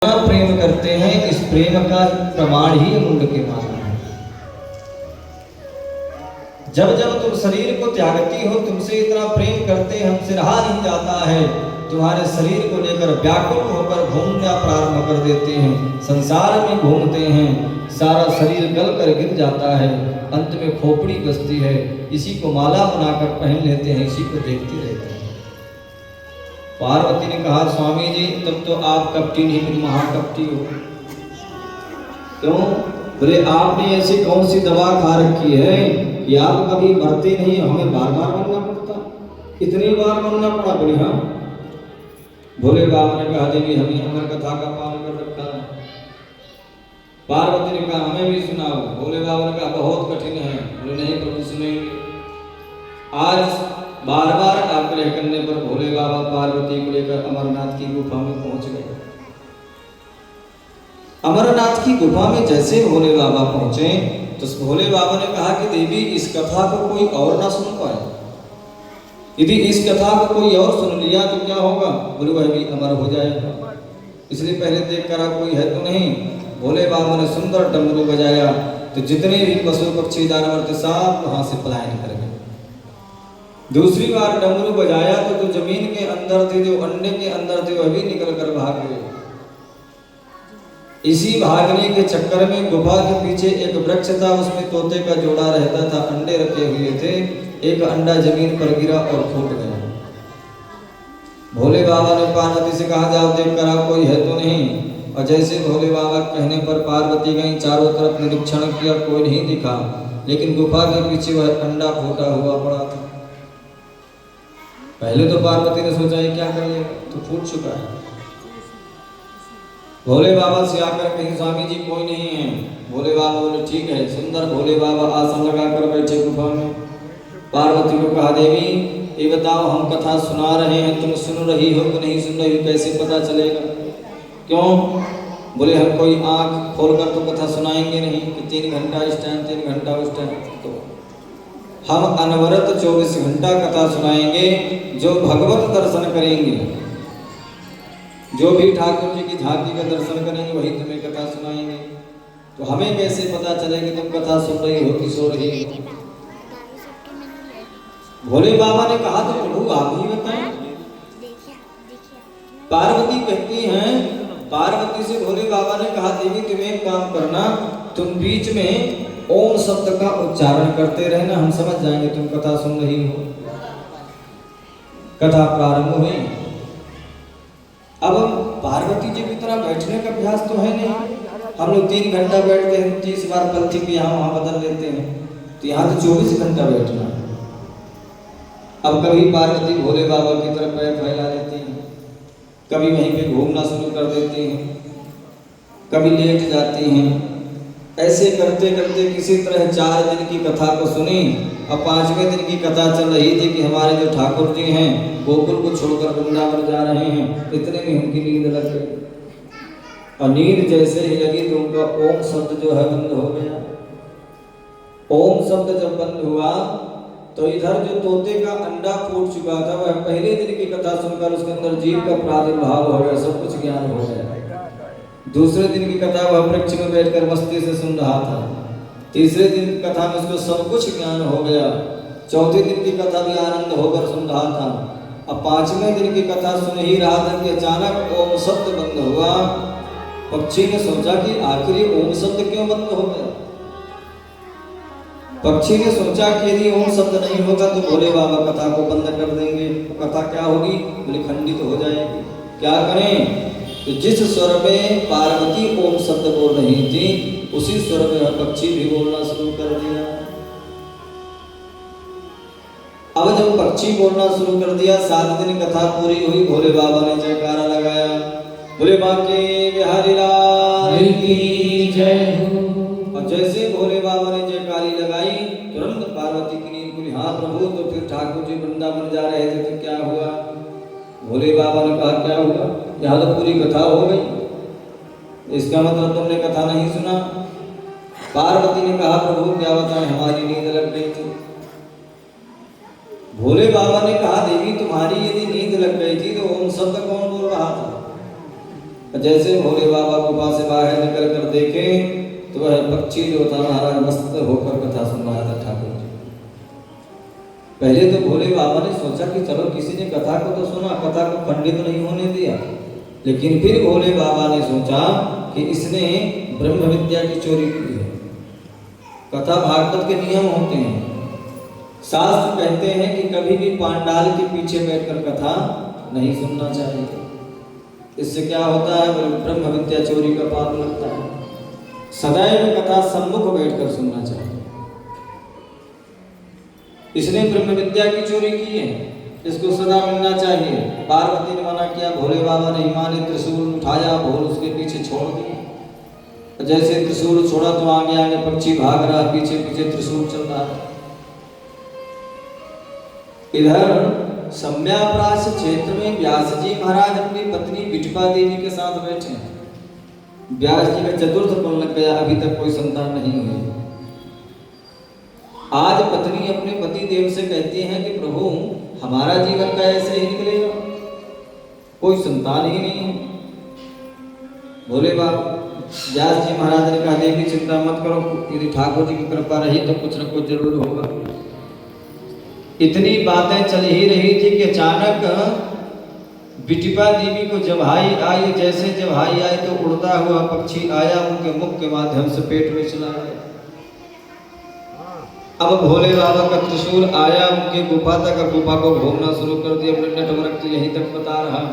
प्रेम करते हैं, इस प्रेम का प्रमाण ही मुंड के माला है। जब जब तुम शरीर को त्यागती हो, तुमसे इतना प्रेम करते हमसे रहा नहीं जाता है, तुम्हारे शरीर को लेकर व्याकुल होकर घूमना प्रारंभ कर देते हैं, संसार में घूमते हैं, सारा शरीर गल कर गिर जाता है, अंत में खोपड़ी बचती है, इसी को माला बनाकर पहन लेते हैं, इसी को देखते रहते हैं। पार्वती ने कहा, स्वामी जी तब तो आप कपटी नहीं फिर महाकपटी हो। क्यों? बोले आपने ऐसी कौन सी दवा खा रखी है कि आप कभी मरते नहीं, हमें बार बार मरना पड़ता, इतनी बार मरना पड़ा। बोले हाँ। भोले बाबा ने कहा, देवी हमें अमर कथा का पालन कर रखा है। पार्वती ने कहा, हमें भी सुनाओ। भोले बाबा ने कहा, बहुत कठिन है। बोले नहीं प्रभु सुनेंगे। आज बार बार आग्रह करने पर भोले बाबा पार्वती को लेकर अमरनाथ की गुफा में पहुंच गए। अमरनाथ की गुफा में जैसे भोले बाबा पहुंचे तो भोले बाबा ने कहा कि देवी इस कथा को कोई और ना सुन पाए, यदि इस कथा को कोई और सुन लिया तो क्या होगा? बोले वह भी अमर हो जाएगा, इसलिए पहले देख कर कोई है तो नहीं। भोले बाबा ने सुंदर डमरू बजाया तो जितने भी पशु पक्षी जानवर थे सब वहां से पलायन कर गए। दूसरी बार डमरू बजाया तो जो जमीन के अंदर थे, जो अंडे के अंदर थे, वह भी निकल कर भाग गए। इसी भागने के चक्कर में गुफा के पीछे एक वृक्ष था, उसमें तोते का जोड़ा रहता था, अंडे रखे हुए थे, एक अंडा जमीन पर गिरा और फूट गया। भोले बाबा ने पार्वती से कहा, जाओ देख कर आओ कोई है तो नहीं। और जैसे भोले बाबा कहने पर पार्वती गई, चारों तरफ निरीक्षण किया, कोई नहीं दिखा, लेकिन गुफा के पीछे वह अंडा फूटा हुआ पड़ा था। पहले तो पार्वती ने सोचा ये क्या कर लिया, तो फूट चुका है। भोले बाबा से आकर कहीं, स्वामी जी कोई नहीं है। भोले बाबा बोले ठीक है। सुंदर भोले बाबा आसन लगाकर बैठे गुफा में। पार्वती को कहा, देवी ये बताओ हम कथा सुना रहे हैं, तुम सुन रही हो कि नहीं सुन रही हो, कैसे पता चलेगा? क्यों? बोले हम कोई आंख खोलकर तो कथा सुनाएंगे नहीं कि 3 घंटा इस टाइम 3 घंटा उस टाइम, तो हम अनवरत 24 घंटा कथा सुनाएंगे। जो भगवत दर्शन करेंगे, जो भी ठाकुर जी की झांकी का दर्शन करेंगे, वही तुम्हें कथा सुनाएंगे। तो हमें कैसे पता चले कि तुम कथा सुन रही हो कि सो रही हो? भोले बाबा ने कहा, तो प्रभु आप ही बताएं। पार्वती कहती हैं, पार्वती से भोले बाबा ने कहा, देवी तुम एक काम करना, तुम बीच में ओम शब्द का उच्चारण करते रहना, हम समझ जाएंगे तुम कथा सुन रही हो। कथा प्रारंभ हुई। अब पार्वती जी की तरह बैठने का अभ्यास तो है नहीं, हम लोग 3 घंटा बैठते हैं, 30 बार पंथी को यहाँ वहाँ बदल लेते हैं, तो यहाँ तो 24 घंटा बैठना है। अब कभी पार्वती भोले बाबा की तरफ पैर फैला लेती हैं, कभी वहीं पे घूमना शुरू कर देती हैं, कभी लेट जाती हैं। ऐसे करते करते किसी तरह 4 दिन की कथा को सुनी। अब 5वें दिन की कथा चल रही थी कि हमारे जो ठाकुर जी हैं गोकुल को छोड़कर वृंदावन जा रहे हैं। इतने में उनकी नींद लग गई, और नींद जैसे ही लगी तो उनका ओम शब्द जो है बंद हो गया। ओम शब्द जब बंद हुआ तो इधर जो तोते का अंडा फूट चुका था, वह पहले दिन की कथा सुनकर उसके अंदर जीव का प्रादुर्भाव हो गया, सब कुछ ज्ञान हो गया। दूसरे दिन की कथा वह वृक्ष में बैठकर मस्ती से सुन रहा था। तीसरे दिन की कथा में उसको सब कुछ ज्ञान हो गया। चौथे दिन की कथा भी आनंद होकर सुन रहा था। अब 5वें दिन की कथा सुन ही रहा था कि अचानक ओम शब्द बंद हुआ। पक्षी ने सोचा कि आखिर ये ओम शब्द क्यों बंद हो गया? पक्षी ने सोचा कि यदि ओम शब्द नहीं होगा तो भोले बाबा कथा को बंद कर देंगे, तो कथा क्या होगी? बोले खंडित हो जाएगी। क्या करें? तो जिस स्वर में पार्वती ओम शब्द बोल रही थी, उसी स्वर में पक्षी भी बोलना शुरू कर दिया। अब जब पक्षी बोलना शुरू कर दिया, 7 दिन कथा पूरी हुई, भोले बाबा ने जयकारा लगाया, बोले बांके बिहारी लाल की जय हो। और जैसे भोले बाबा ने जयकारी लगाई, तुरंत पार्वती की नींद खुली। हाँ प्रभु, तो फिर ठाकुर जी वृंदावन जा रहे थे तो क्या हुआ? भोले बाबा ने कहा, क्या हुआ? यहाँ तो पूरी कथा हो गई, इसका मतलब तुमने कथा नहीं सुना। पार्वती ने कहा, प्रभु क्या बताएं, हमारी नींद लग गई थी। भोले बाबा ने कहा, देवी तुम्हारी यदि नींद लग गई थी तो ओम शब्द कौन बोल रहा था? जैसे भोले बाबा गुफा से बाहर निकल कर देखे तो वह पक्षी जो था महाराज मस्त होकर कथा सुन रहा था ठाकुर जी। पहले तो भोले बाबा ने सोचा कि चलो किसी ने कथा को तो सुना, कथा को खंडित नहीं होने दिया, लेकिन फिर भोले बाबा ने सोचा कि इसने ब्रह्म विद्या की चोरी की है। कथा भागवत के नियम होते हैं, शास्त्र कहते हैं कि कभी भी पांडाल के पीछे बैठकर कथा नहीं सुनना चाहिए। इससे क्या होता है, ब्रह्म विद्या चोरी का पाप लगता है। सदैव कथा सम्मुख बैठकर सुनना चाहिए। इसने ब्रह्म विद्या की चोरी की है, इसको सदा मिलना चाहिए। पार्वती ने मना किया, भोले बाबा ने हिमालय त्रिशूल उठाया, भोल उसके पीछे छोड़ दिए। जैसे त्रिशूल छोड़ा तो आगे आगे पक्षी भाग रहा, पीछे पीछे त्रिशूल चल रहा। इधर सम्याप्रास क्षेत्र में व्यास जी महाराज अपनी पत्नी बिटपा देवी के साथ बैठे हैं। व्यास जी का चतुर्थ कुल लग गया, अभी तक कोई संतान नहीं हुई। आज पत्नी अपने पति देव से कहती है कि प्रभु हमारा जीवन का ऐसे ही निकलेगा, कोई संतान ही नहीं है। भोले बाबा व्यास जी महाराज ने कहा, देवी चिंता मत करो, यदि ठाकुर जी की कृपा रही तो कुछ न कुछ जरूर होगा। इतनी बातें चल ही रही थी कि अचानक बिटिपा देवी को जवाई आई। जैसे जवाई आई तो उड़ता हुआ पक्षी आया, उनके मुख के माध्यम से पेट में चला गया। अब भोले बाबा का त्रिशूल आया उनके गुफा तक, गुफा को घूमना शुरू कर दिया। अपने नेटवर्क तो यहीं तक बता रहा है,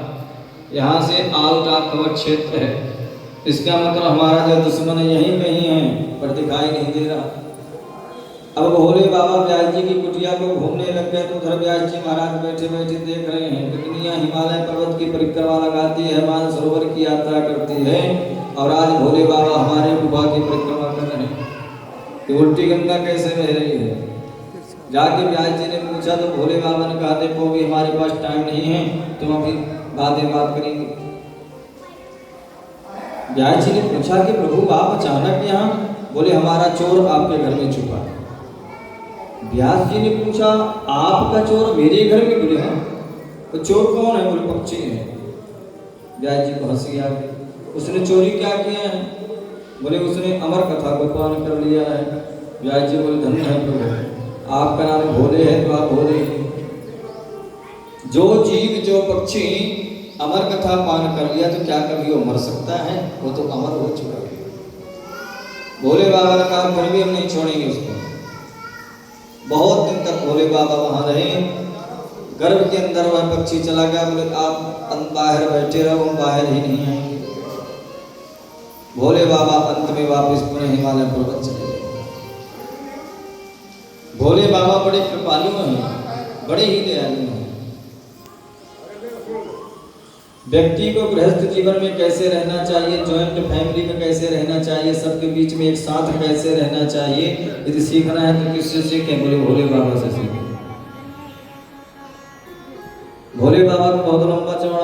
यहाँ से आउट ऑफ कवर क्षेत्र है। इसका मतलब हमारा जो दुश्मन यहीं कहीं है, पर दिखाई नहीं दे रहा। अब भोले बाबा व्यास जी की कुटिया को घूमने लग गए तो उधर व्यास जी महाराज बैठे बैठे देख रहे हैं कि दुनिया हिमालय पर्वत की परिक्रमा लगाती है, मानसरोवर की यात्रा करती है, और आज भोले बाबा हमारे गुफा की परिक्रमा कर रहे हैं। कि उल्टी गंगा कैसे बह रही है। जाके व्यास जी ने पूछा तो भोले बाबा ने कहा, देखो अभी हमारे पास टाइम नहीं है, तुम अभी बात करेंगे। व्यास जी ने पूछा कि प्रभु आप अचानक यहाँ? बोले हमारा चोर आपके घर में छुपा। व्यास जी ने पूछा, आपका चोर मेरे घर में? बोले हाँ। तो चोर कौन है? बोले पक्षी है। व्यास जी को हंसी आ गई। उसने चोरी क्या किया है? बोले उसने अमर कथा को पान कर लिया है। व्यास जी बोले धन्य है प्रभु, आपका नाम भोले है तो आप भोले हैं। जो जीव जो पक्षी अमर कथा पान कर लिया तो क्या कभी वो मर सकता है? वो तो अमर हो चुका है। भोले बाबा ने कहा फिर भी हम नहीं छोड़ेंगे उसको। बहुत दिन तक भोले बाबा वहां रहे। गर्भ के अंदर वह पक्षी चला गया। बोले आप बाहर बैठे रहो, हम बाहर ही नहीं आएंगे। भोले बाबा अंत में वापस पुनः हिमालय पर्वत चले गए। भोले बाबा बड़े कृपालु हैं, बड़े ही दयालु हैं। व्यक्ति को गृहस्थ जीवन में कैसे रहना चाहिए, ज्वाइंट फैमिली में कैसे रहना चाहिए, सबके बीच में एक साथ कैसे रहना चाहिए, यदि सीखना है तो किससे सीखें? बोले भोले बाबा से सीखें। भोले बाबा का बहुत लंबा